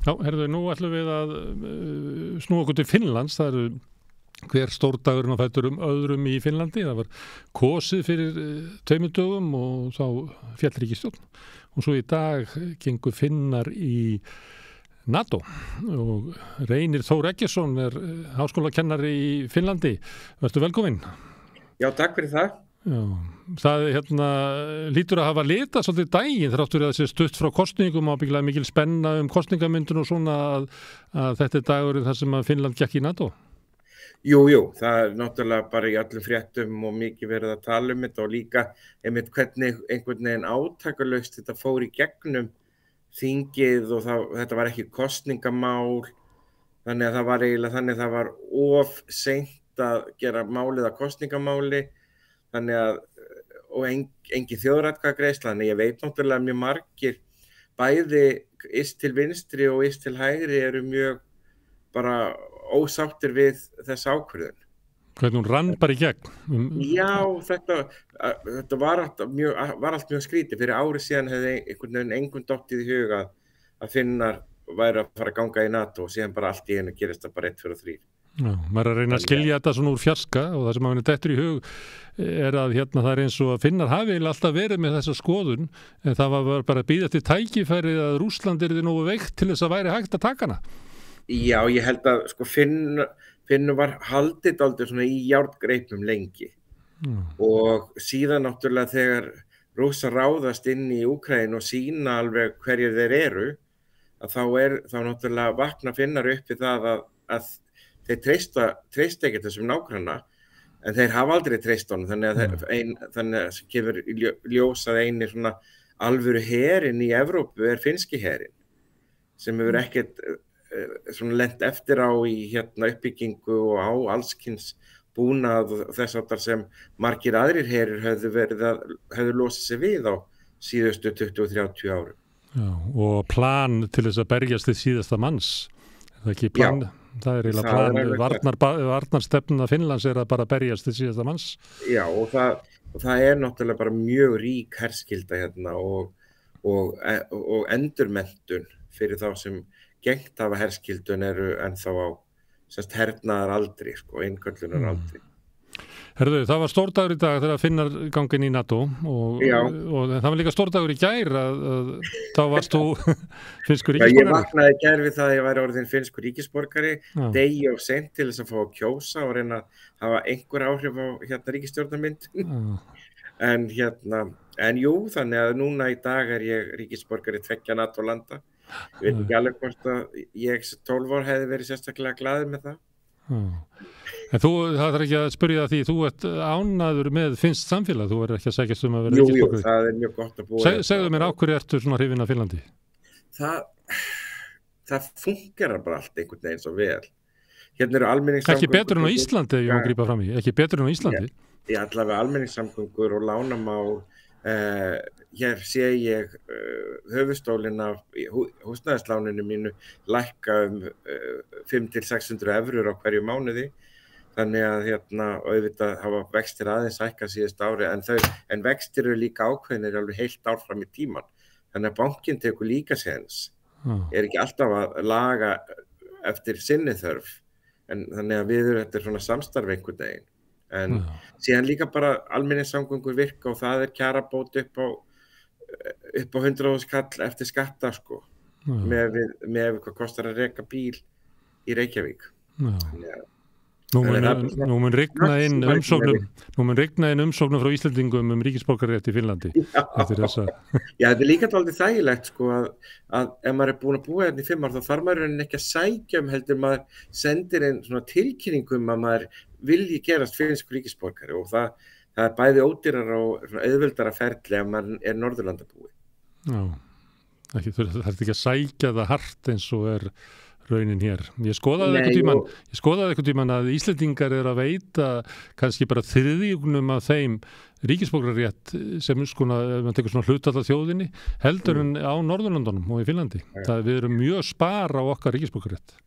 Já, herðu, nú ætlum við að snúa okkur til Finnlands. Það eru hver stórdagurinn á fætur öðrum í Finnlandi. Það var kosið fyrir 2 dögum og þá féll ríkisstjórn. Og svo í dag gengu Finnar í NATO og Reynir Þór Eggertsson háskólakennari í Finnlandi. Vertu velkominn. Já, takk fyrir það. Já, það lítur að hafa litað svolítið daginn þráttur að það sé stutt frá kosningum og ábyggilega mikil spenna kosningamyndun og svona að þetta dagurinn þar sem að Finnland gekk í NATO. Jú, það náttúrulega bara í öllum fréttum og mikið verið að tala þetta og líka einmitt hvernig einhvern veginn átakalaust þetta fór í gegnum þingið og þetta var ekki kosningamál, þannig að það var eiginlega þannig að það var of seint að gera málið að kosningamáli. Þannig að, og engin þjóðaratkvæðagreiðsla, þannig ég veit náttúrulega mjög margir, bæði yst til vinstri og yst til hægri eru mjög bara ósáttir við þessa ákvörðun. Hvernig hún rann bara í gegn? Já, þetta var allt mjög skrítið. Fyrir ári síðan hefði einhvern veginn engum dottið í huga að Finnar væri að fara að ganga í NATO og síðan bara allt í einu gerist það bara 1, 2 og 3. Já, maður að reyna að skilja þetta svona úr fjarska og það sem að henni dettur í hug að það er eins og að Finnar hafi alltaf verið með þessa skoðun en það var bara að bíða til tækifærið að Rússland yrði nógu veikt til þess að væri hægt að taka hana. Já, ég held að sko Finnur var haldið aldrei svona í járngreipum lengi og síðan náttúrulega þegar Rússar ráðast inn í Úkraínu og sýna alveg hverjir þeir eru að þá náttúrulega vakna Finnar upp í það að þeir treysta ekki þessum nágranna, en þeir hafa aldrei treyst honum, þannig að sem kemur ljós að eini svona alvöru herinn í Evrópu finnski herinn, sem hefur ekkert svona lent eftir á í uppbyggingu og á allskyns búnað og þess áttar sem margir aðrir herir höfðu losað sig við á síðustu 20-30 árum. Já, og plan til þess að berjast til síðasta manns, er það ekki plan? Já. Það eiginlega plan, varnarstefna Finnlands að bara berjast til síðasta manns. Já, og það náttúrulega bara mjög rík herskylda og endurmenntun fyrir þá sem gengt hafa herskildun eru ennþá á hernaðar aldri, innköllunar aldri. Herðu, það var stórdagur í dag þegar Finnar gangin í NATO og það var líka stórdagur í gær að þá varst þú finnskur ríkisborgari. Ég vaknaði í gær við það að ég væri orðinn finnskur ríkisborgari, degi og seint til þess að fá að kjósa og reyna að hafa einhver áhrif á ríkisstjórnarmyndun. En jú, þannig að núna í dag ég ríkisborgari 2 NATO-landa. Ég veit ekki alveg hvort að ég 12 ár hefði verið sérstaklega glaður með það. En það þarf ekki að spyrja því, þú ert ánægður með finnskt samfélag, þú ekki að sækjast að vera ríkisborgari. Jú, það mjög gott að búa. Segðu mér á hverju ertu svona hrifinn af Finnlandi? Það fungerar bara allt einhvern veginn svo vel. Hérna eru almenningssamgöngur. Ekki betur en á Íslandi, ef ég má grípa fram í. Ekki betur en á Íslandi? Já, allavega almenningssamgöngur og lánamál. Hér sé ég höfuðstólinn af húsnæðisláninu mínu lækka 500-600 evrur á hverju mánuði. Þannig að auðvitað hafa vextir aðeins hækkað síðust ári en vextir eru líka ákveðnir alveg heilt ár fram í tíman. Þannig að bankinn tekur líka séns. Ekki alltaf að laga eftir sinni þörf. En þannig að þetta svona samstarf einhvern veginn. En síðan líka bara almenningssamgöngur virka og það kjarabót upp á 100.000 kall eftir skatta með hvað kostar að reka bíl í Reykjavík. Nú mun rigna inn umsóknum frá Íslendingum ríkisborgararétt í Finnlandi. Já, þetta líka dálítið þægilegt að ef maður búin að búa hérna í 5 ár þá þarf maður ekki að sækja heldur maður sendir inn svona tilkynningum að maður vilji gerast finnskur ríkisborgari og það bæði ódýrar og auðveldara ferli ef maður Norðurlandabúi. Já, það er ekki að sækja það hart eins og raunin hér. Ég skoðaði einhvern tímann að Íslendingar að veita kannski bara 3/4 af þeim ríkisborgararétt sem mann tekur svona hlutfall af þjóðinni heldur en á Norðurlöndunum og í Finnlandi. Við erum mjög spar á okkar ríkisborgararétt.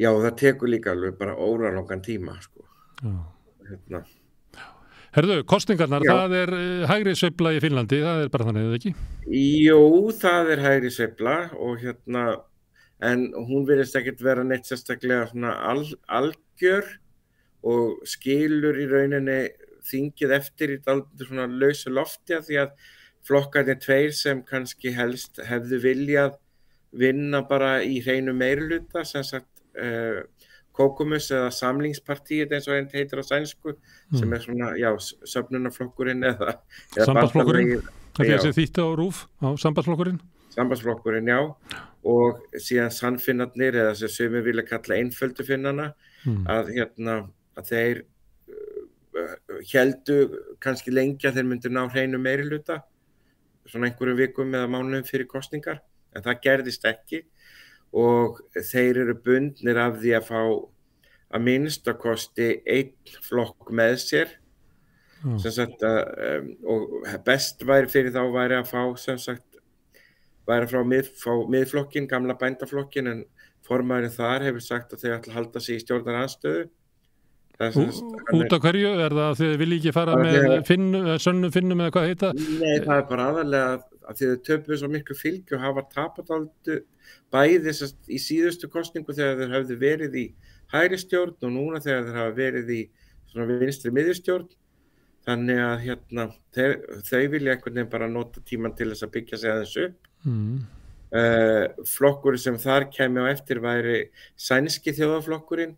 Já, það tekur líka alveg bara óralangan tíma, Herðu, kosningarnar, það hægri sveifla í Finnlandi, það bara þannig, eða ekki? Jú, það hægri sveifla og en hún virðist ekkert vera neitt sérstaklega svona algjör og skilur í rauninni þingið eftir í dálítið svona lausu lofti af því að flokkarnir tveir sem kannski helst hefðu viljað vinna bara í hreinu meirihluta, sem sagt Kókumus eða Samlingspartíið eins og einn heitir á sænsku, sem svona, já, söfnunarflokkurinn eða Sambandsflokkurinn, það er þýtt á RÚV á Sambandsflokkurinn? Sambandsflokkurinn, já, og síðan sannfinnarnir eða sem sumir vilja kalla einföldu finnana, að þeir héldu kannski lengi að þeir myndu ná hreinu meirihluta, svona einhverjum vikum eða mánuðum fyrir kosningar, en það gerðist ekki og þeir eru bundnir af því að fá að minnstakosti einn flokk með sér, sem sagt og best væri fyrir þá væri að fá, sem sagt, væri að fá miðflokkin, gamla bændaflokkin, en formaðurinn þar hefur sagt að þeir ætla að halda sig í stjórnarandstöðu. Út af hverju? Er það að þið vilji ekki fara með sönnum finnum eða hvað heita? Nei, það er bara aðalega að þið töpuðu svo miklu fylgi og hafa tapat bæði í síðustu kosningu þegar þeir hafðu verið í hægri stjórn og núna þegar þeir hafa verið í svona vinstri miðjustjórn. Þannig að þau vilja einhvern veginn bara nota tíman til þess að byggja sig aðeins upp. Flokkurinn sem þar kæmi á eftir væri sænski þjóðarflokkurinn,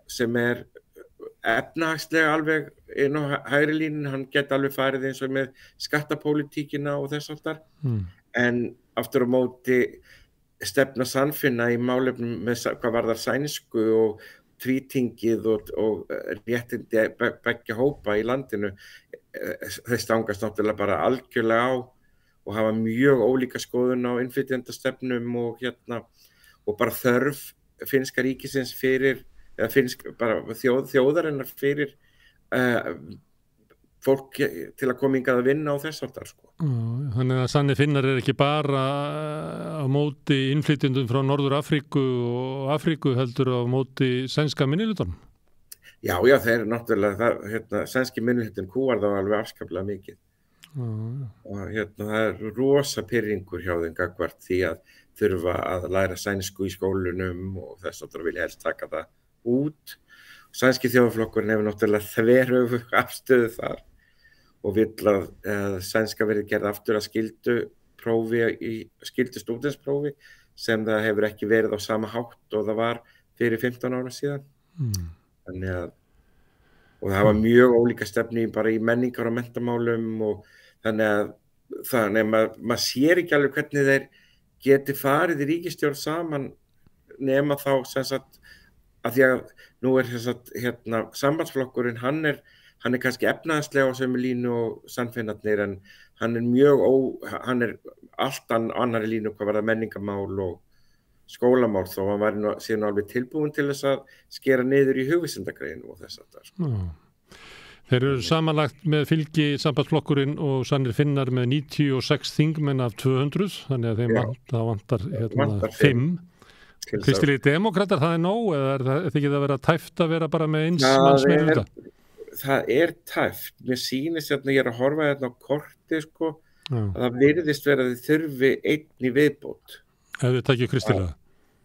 sem efnahagslega alveg inn á hægri línun, hann geti alveg farið eins og með skattapólitíkina og þess áttar, en aftur á móti stefna sannfinna í málefnum með hvað varðar sænsku og tvítingið og réttindi beggja hópa í landinu, þau stangast náttúrulega bara algjörlega á og hafa mjög ólíka skoðun á innflytjendastefnum og bara þörf finnska ríkisins fyrir, eða bara þjóðarinnar fyrir fólk til að koma hingað að vinna á þess áttar, sko. Þannig að sannir Finnar ekki bara á móti innflytjendum frá Norður Afríku og Afríku, heldur á móti sænska minnihlutanum? Já, þeir náttúrulega, sænski minnihlutin kúar þá alveg afskaplega mikið. Og það rosa pirringur hjá þeim gagnvart því að þurfa að læra sænsku í skólunum og þess að vilja helst taka það út. Sænski þjóðarflokkurinn hefur náttúrulega þveröfuga afstöðu þar og vill að sænska verði gerð aftur að skyldu stúdentsprófi sem það hefur ekki verið á sama hátt og það var fyrir 15 ára síðan. Og það var mjög ólíka stefni bara í menningar og menntamálum og þannig að maður sér ekki alveg hvernig þeir geti farið í ríkisstjórn saman nema þá sem sagt að því að nú sem sagt sambandsflokkurinn hann er kannski efnahagslega á sömu línu og sannfinnarnir en hann er allt annarri línu hvað var það menningamál og skólamál þó hann væri síðan alveg tilbúin til þess að skera niður í hugvísindagreinu og þess að það. Þeir eru samanlagt með fylgi sambandsflokkurinn og sannir Finnar með 96 þingmenn af 200, þannig að þeim vantar 5. Kristilegi demokratar, það er nóg eða er það ekki að vera tæft að vera bara með eins manns meirihluta? Það er tæft. Mér sýnist ég er að horfa á korti sko, að það virðist vera að þið þurfi einn í viðbót. Ef þið takið kristilega?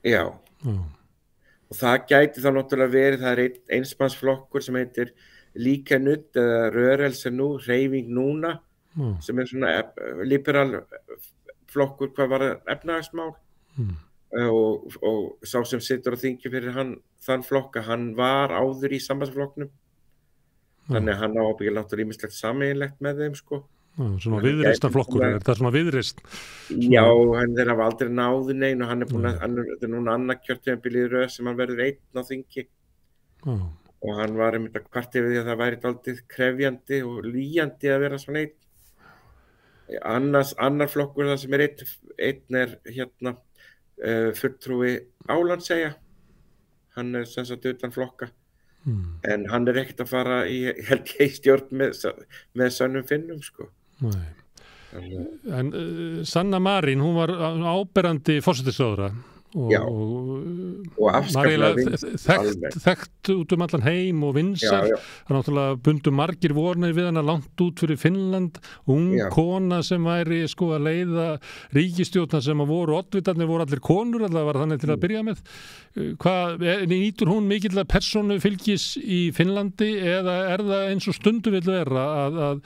Já. Og það gæti þá náttúrulega verið, það er einsmannsflokkur sem heitir Líka nutt eða Rörelse nú, Hreyfing núna, sem er svona liberal flokkur hvað var efnahagsmál. Og sá sem situr á þingi fyrir þann flokka, hann var áður í sambandsflokknum. Þannig að hann á ábyggilega náttúrulega ýmislegt sameiginlegt með þeim, sko. Svona viðreistarflokkur, er það svona viðreist? Já, þeir hafa aldrei náðu nein og hann er búin þetta er núna annað kjörtímabilið í röð sem hann verður einn á þingi. Og hann var einmitt að kvarta yfir því að það væri dálítið krefjandi og lýjandi að vera svona einn. Annar flokkur það sem er einn er fulltrúi Álandseyja. Hann er sem sagt utan flokka. En hann er ekkert að fara held ég í stjórn með sönnum Finnum, sko. En Sanna Marín, hún var áberandi forsætisráðherra og afskaplega þekkt út allan heim og vinsæl. Það náttúrulega bundu margir vornir við hana langt út fyrir Finnland, kona sem væri að leiða ríkisstjórnar sem að voru oddvitarnir voru allir konur, það var þannig til að byrja með. Nýtur hún mikilvæg persónu fylgis í Finnlandi eða það eins og stundu vill vera að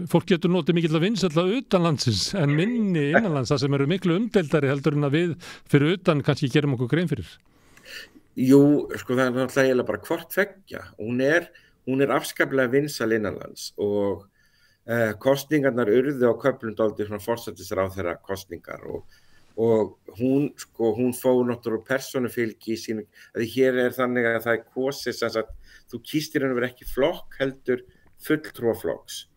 fólk getur notið mikill að vinsælla utanlandsins en minni innanlands, það sem eru miklu umdeildari heldur en að við fyrir utan kannski gerum okkur grein fyrir? Jú, það er náttúrulega bara hvort tveggja. Hún er afskaplega vinsæl innanlands og kosningarnar urðu á köflum dálítið svona forsætisráðherra kosningar og hún fór náttúrulega persónufylgi í sínu, því hér er þannig að það er kosið sem sagt, þú kýst í raun og veru ekki flokk heldur fulltrúaflokks.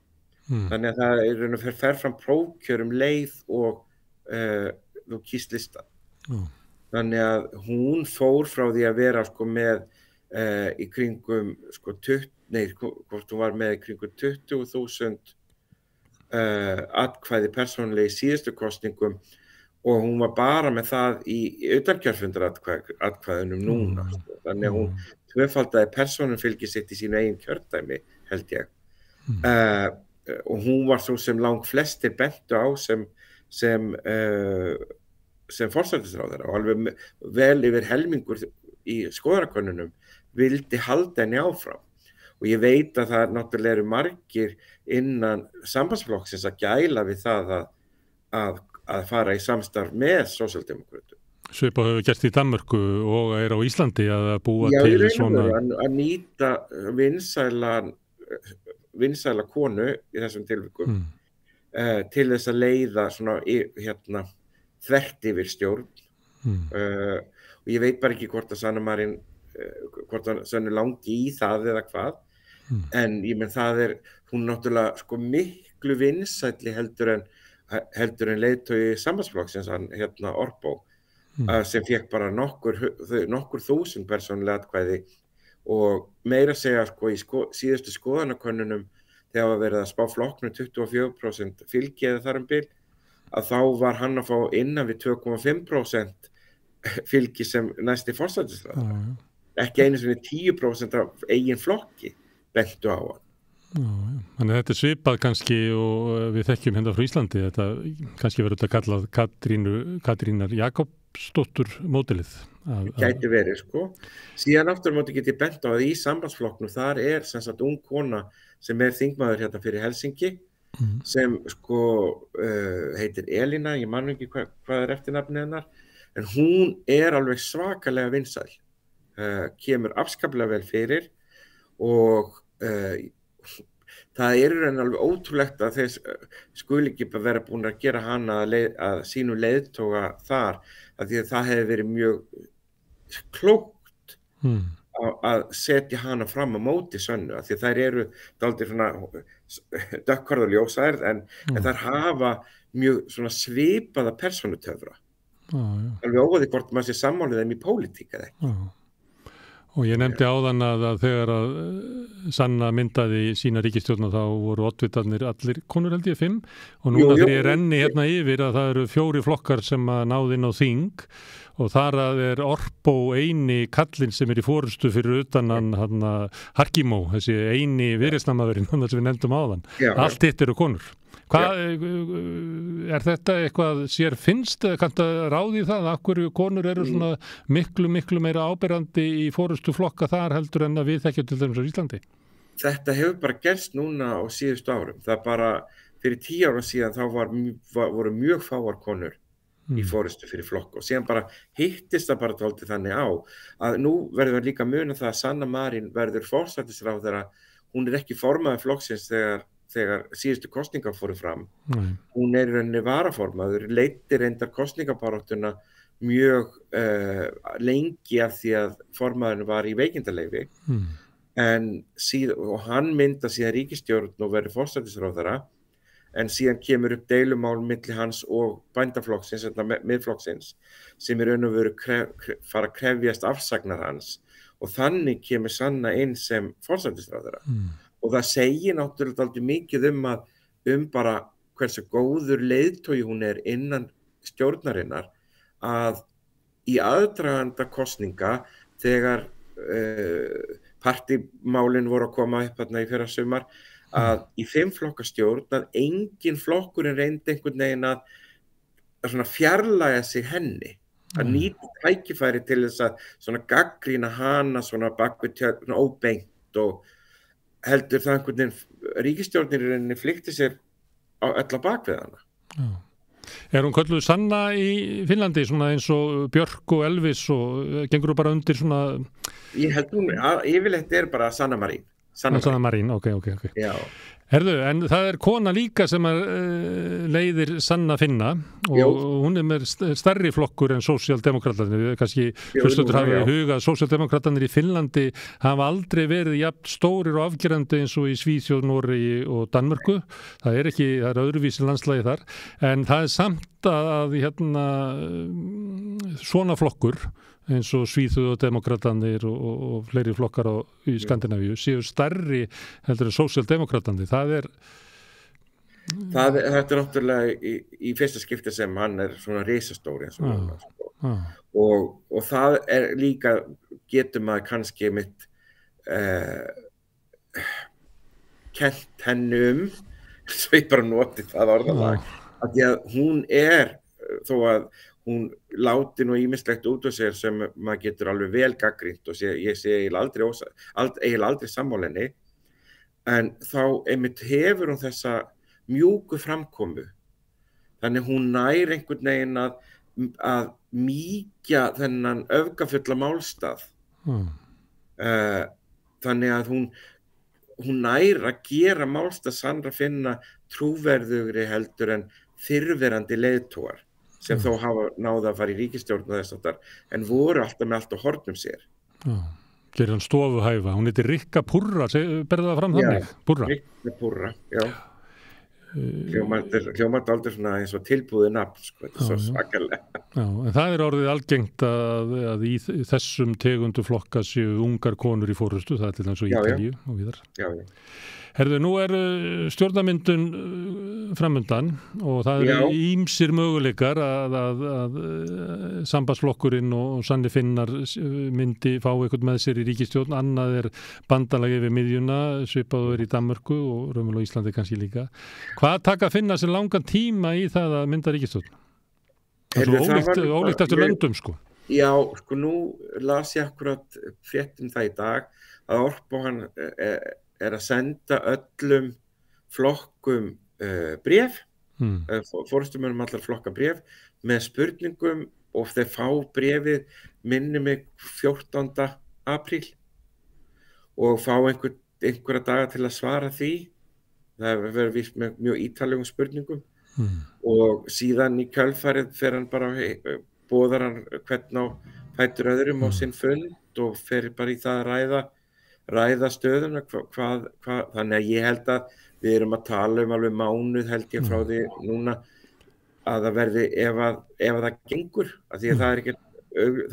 Þannig að það er raun og veru fer fram prófkjör leið og þú kýst listan. Þannig að hún fór frá því að vera með í kringum hvort hún var með í kringum 20.000 atkvæði persónulega í síðustu kosningum og hún var bara með það í utankjörfundaratkvæðunum núna. Þannig að hún tvöfaldaði persónufylgi sitt í sínu eigin kjördæmi, held ég. Og hún var svo sem langt flestir bentu á sem forsætisráðherra og alveg vel yfir helmingur í skoðanakönnunum vildi halda henni áfram. Og ég veit að það náttúrulega eru margir innan sambandsflokksins að gæla við það að fara í samstarf með sósíaldemókrötum. Svipað hefur gert í Danmörku og er á Íslandi að búa til svona... Já, að nýta vinsæla konu í þessum tilvikum til þess að leiða svona þvert yfir stjórn. Og ég veit bara ekki hvort að Sanna langi í það eða hvað, en ég menn það hún náttúrulega miklu vinsælli heldur en leiðtogi sambandsflokksins Orbó. Sem fekk bara nokkur þúsund persónulega atkvæði og meira segja í síðustu skoðanakönnunum þegar var verið að spá flokknum 24% fylgi eða þar bil að þá var hann að fá innan við 2,5% fylgi sem næsti forsætisráðherra. Ekki einu sinni 10% af eigin flokki bentu á hann. Þannig að þetta svipað kannski og við þekkjum hérna frá Íslandi, þetta kannski verður þetta kallað Katrínar Jakobsdóttur módelið. Gæti verið, Síðan aftur mátti geti bent á að í sambandsflokknum þar er sem sagt ung kona sem er þingmaður hérna fyrir Helsinki sem heitir Elína, ég man ekki hvað er eftirnafnið hennar, en hún er alveg svakalega vinsæl, kemur afskaplega vel fyrir og það alveg ótrúlegt að þeir skuli ekki vera búin að gera hana að sínu leiðtoga þar, að því að það hefði verið mjög klókt að setja hana fram á móti Sönnu, að því að þær eru dálítið svona dökkhærðar og ljósær en þær hafa mjög svona svipaða persónutöfra. Alveg óháð hvort maður sé sammálið þeim í pólitík eða ekki. Og ég nefndi áðan að þegar að Sanna myndaði sína ríkisstjórn þá voru oddvitarnir allir konur held ég 5 og núna þegar ég renni hérna yfir að það eru 4 flokkar sem að náði inn á þing og þar að er Orbó eini kallinn sem er í forystu fyrir utan hann Harkimo, þessi eini viðreisnarmaðurinn sem við nefndum áðan. Allt hitt eru konur. Er þetta eitthvað sér finnst eða kanntu að ráði það að hverju konur eru svona miklu meira áberandi í forystu flokka þar heldur en að við þekkjum til dæmis á Íslandi? Þetta hefur bara gerst núna á síðustu árum. Það bara fyrir 10 ára síðan þá voru mjög fáar konur í forystu fyrir flokk og síðan bara hittist það bara dálítið þannig á að nú verður líka muna það að Sanna Marín verður forsætisráðherra, hún er ekki formaður flokksins þegar síðustu kosningar fóru fram. Hún er í rauninni varaformaður, leiddi reyndar kosningabaráttuna mjög lengi af því að formaðurinn var í veikindaleyfi og hann mynda síðan ríkisstjórn og verður forsætisráðherra en síðan kemur upp deilumál milli hans og bændaflokksins, miðflokksins sem í raun og veru fara að krefjast afsagnar hans og þannig kemur Sanna inn sem forsætisráðherra. Og það segir náttúrulega aldrei mikið bara hversu góður leiðtogi hún er innan stjórnarinnar að í aðdraganda kosninga þegar partímálin voru að koma upp þarna í fyrrasumar að í 5 flokka stjórn að engin flokkurinn reyndi einhvern veginn að svona fjarlæga sig henni að nýta tækifæri til þess að svona gagnrýna hana svona bakvið tjöld, svona óbeint og heldur það einhvern veginn ríkisstjórnin flykti sér á öll á bakvið hana. Já. Hún kölluð Sanna í Finnlandi svona eins og Björk og Elvis og gengur bara undir svona... Ég held hún, yfirleitt bara Sanna Marín. Sanna Marín, ok. Já. Herðu, en það kona líka sem leiðir Sanna Finna og hún með stærri flokkur en sósíaldemókratarnir. Kannski hlustendur hafa í huga að sósíaldemókratarnir í Finnlandi hafa aldrei verið jafn stórir og afgerandi eins og í Svíþjóð, Noregi og Danmörku. Það er öðruvísi landslagi þar. En það samt að svona flokkur eins og Svíþjóð og demokratanir og fleiri flokkar í Skandinavíu séu stærri heldur en sósíaldemókratanir. Þetta er náttúrulega í fyrsta skipti sem hann svona risastóri og það líka getur maður kannski mitt kennt henni svo ég bara noti það orðalag að því að hún þó að hún láti nú ýmislegt út á sér sem maður getur alveg vel gagnrýnt og ég sé eiginlega aldrei sammála en þá einmitt hefur hún þessa mjúku framkomu þannig hún nær einhvern veginn að mýkja þennan öfgafulla málstað þannig að hún nær að gera málstað Sannra Finna trúverðugri heldur en fyrrverandi leiðtogar sem þó hafa náða að fara í ríkisstjórn og þess aftar, en voru alltaf með allt á hornum sér. Já, gerir hann stofuhæfa. Hún heitir Rikka Purra, berðu það fram þannig? Já, Rikka Purra, já. Hljómar aldrei svona eins og tilbúið nafn, þetta er svo svakalega. Já, en það orðið algengt að í þessum tegundu flokka séu ungar konur í fórustu, það til eins og Ítalíu og víðar. Já. Herðu, nú stjórnarmyndun framundan og það ýmsir möguleikar að sambandsflokkurinn og Sanni Finnar myndi fá eitthvað með sér í ríkisstjórn, annað bandalagi við miðjuna, svipað í Danmörku og raunverulega Íslandi kannski líka. Hvað taka að finna sér langan tíma í það að mynda ríkisstjórn? Ólíkt eftir löndum, sko. Já, sko nú las ég akkurat frétt það í dag að Orpo hann að senda öllum flokkum bréf, forystumönnum allar flokka bréf með spurningum og þeir fá bréfið minni mig 14. apríl og fá einhverja daga til að svara því. Það verður víst með mjög ítarlegum spurningum og síðan í kjölfarið fer hann bara boðar hann hvern á fætur öðrum á sinn fund og fer bara í það að ræða stöðuna þannig að ég held að við erum að tala alveg mánuð held ég frá því núna að það verði ef það gengur af því að það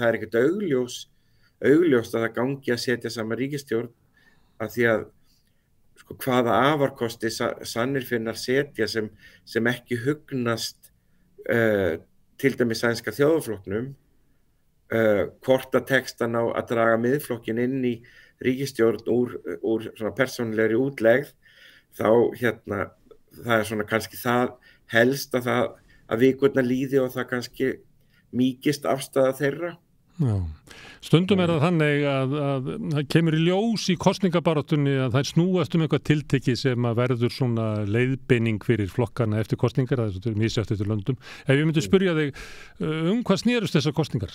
er ekkert augljóst að það gangi að setja saman ríkisstjórn af því að sko hvaða afarkosti Sannir Finnar setja sem ekki hugnast til dæmis sænska þjóðarflokknum hvort að textan á að draga miðflokkin inn í ríkisstjórn úr svona persónulegri útlegð þá það er svona kannski það helst að vikurnar líði og það kannski mýkist afstaða þeirra. Já. Stundum það þannig að það kemur í ljós í kosningabaráttunni að það snúast eitthvað tiltekið sem að verður svona leiðbeining fyrir flokkana eftir kosningar, það er misjafnt eftir löndum. Ef ég myndi spyrja þig hvað snerust þessar kosningar?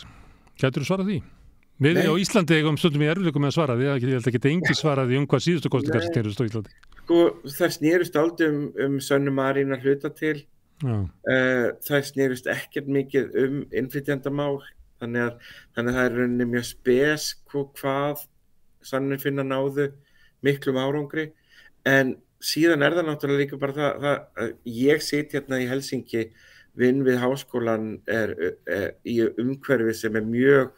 Gætirðu svarað því? Við á Íslandi eigum stundum í erfiðleikum með að svara því, ég held að geta engi svaraði hvað síðustu kosningar snerust á Íslandi. Sko, það snerust aldrei Sönnu Marín að hluta til. Það snerust ekkert mikið innflytjendamál, þannig að það er rauninni mjög spes hvað Sannir Finnar náðu miklum árangri, en síðan það náttúrulega líka bara það ég sit hérna í Helsinki, vinn við háskólan í umhverfi sem mjög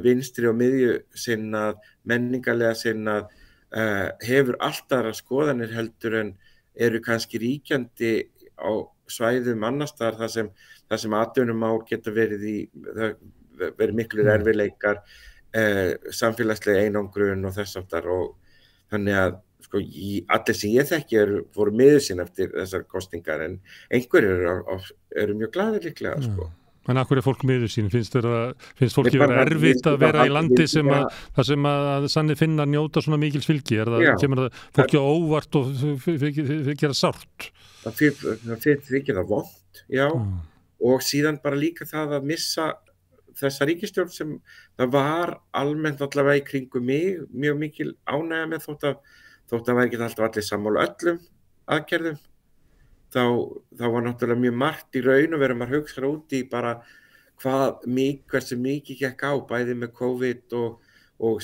vinstri og miðju sinnað, menningarlega sinnað, hefur allt aðrar skoðanir heldur en eru kannski ríkjandi á svæðum annars staðar þar sem atvinnumál geta verið miklu erfiðleikar, samfélagslega einangrun og þess aftar, og þannig að sko, allir sem ég þekki voru miður sín eftir þessar kosningar, en einhverjir eru mjög glaðir líklega, sko. En af hverju er fólk miður sín? Finnst fólki vera erfitt að vera í landi þar sem að Sanni Finnar njóta svona mikils fylgi? Kemur það fólki á óvart og gera sárt? Það þykir það vont, já. Og síðan bara líka það að missa þessa ríkisstjórn sem það var almennt allavega í kringum mig mjög mikil ánægja með, þótt að væri ekki alltaf allir sammála öllum aðgerðum. Þá var náttúrulega mjög margt í raun og verið maður hugsa út í bara hversu mikið gekk á, bæði með COVID og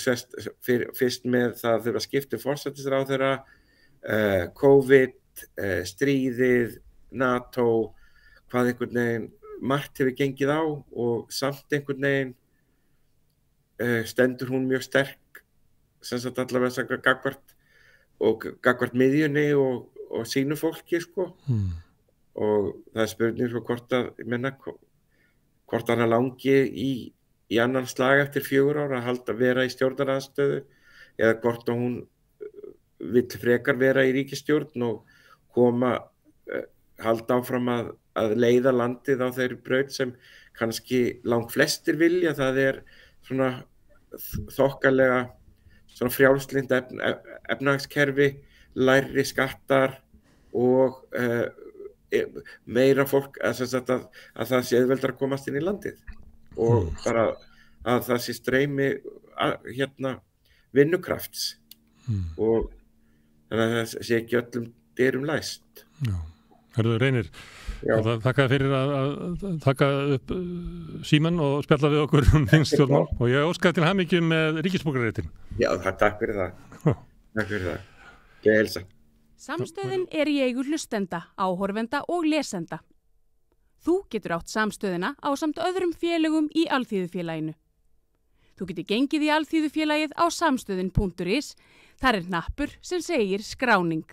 fyrst með það þurfa að skipta forsætisráðherra, COVID, stríðið, NATO, hvað einhvern veginn margt hefur gengið á, og samt einhvern veginn stendur hún mjög sterk, sem sagt allavega gagnvart miðjunni og sínu fólki, sko. Og það er spurning svo hvort hana langi í annan slag eftir 4 ár að vera í stjórnarandstöðu, eða hvort hún vill frekar vera í ríkisstjórn og halda áfram að leiða landið á þeirri braut sem kannski langflestir vilja. Það er svona þokkalega svona frjálslynt efnahagskerfi, lægri skattar og meira fólk að það sé auðveldara að komast inn í landið, og bara að það sé streymi vinnukrafts, og þannig að það sé ekki öllum dyrum læst. Já. Herðu Reynir, þakka fyrir að taka upp símann og spjalla við okkur þingstjórnmál, og ég óska til hamingju með ríkisborgararéttinn. Já, takk fyrir það. Takk fyrir það. Ég heilsa. Samstöðin í eigu hlustenda, áhorfenda og lesenda. Þú getur átt samstöðina ásamt öðrum félögum í Alþýðufélaginu. Þú getur gengið í Alþýðufélagið á samstöðin.is. Þar hnappur sem segir skráning.